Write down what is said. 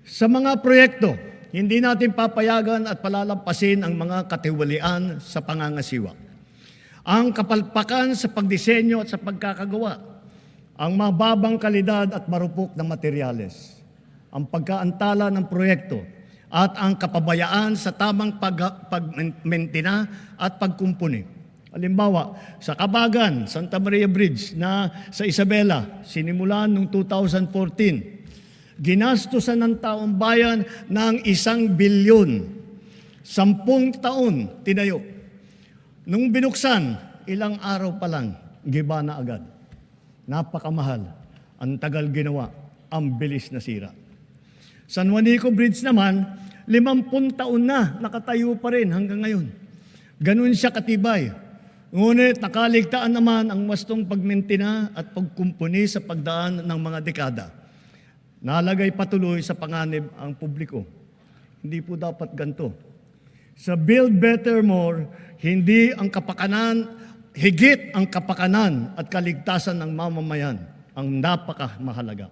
Sa mga proyekto, hindi natin papayagan at palalampasin ang mga katiwalian sa pangangasiwa. Ang kapalpakan sa pagdisenyo at sa pagkakagawa, ang mababang kalidad at marupok na materyales, ang pagkaantala ng proyekto, at ang kapabayaan sa tamang pagmentina at pagkumpuni. Halimbawa, sa Kabagan, Santa Maria Bridge na sa Isabela, sinimulan noong 2014, ginastusan ng taong bayan ng 1 bilyon. 10 taon tinayo. Nung binuksan, ilang araw pa lang, giba na agad. Napakamahal. Ang tagal ginawa. Ang bilis na sira. San Juanico Bridge naman, 50 taon na nakatayo pa rin hanggang ngayon. Ganun siya katibay. Ngunit nakaligtaan naman ang wastong pagmentina at pagkumpuni sa pagdaan ng mga dekada. Nalagay patuloy sa panganib ang publiko. Hindi po dapat ganito. Sa Build Better More, hindi ang kapakanan, higit ang kapakanan at kaligtasan ng mamamayan ang napakamahalaga.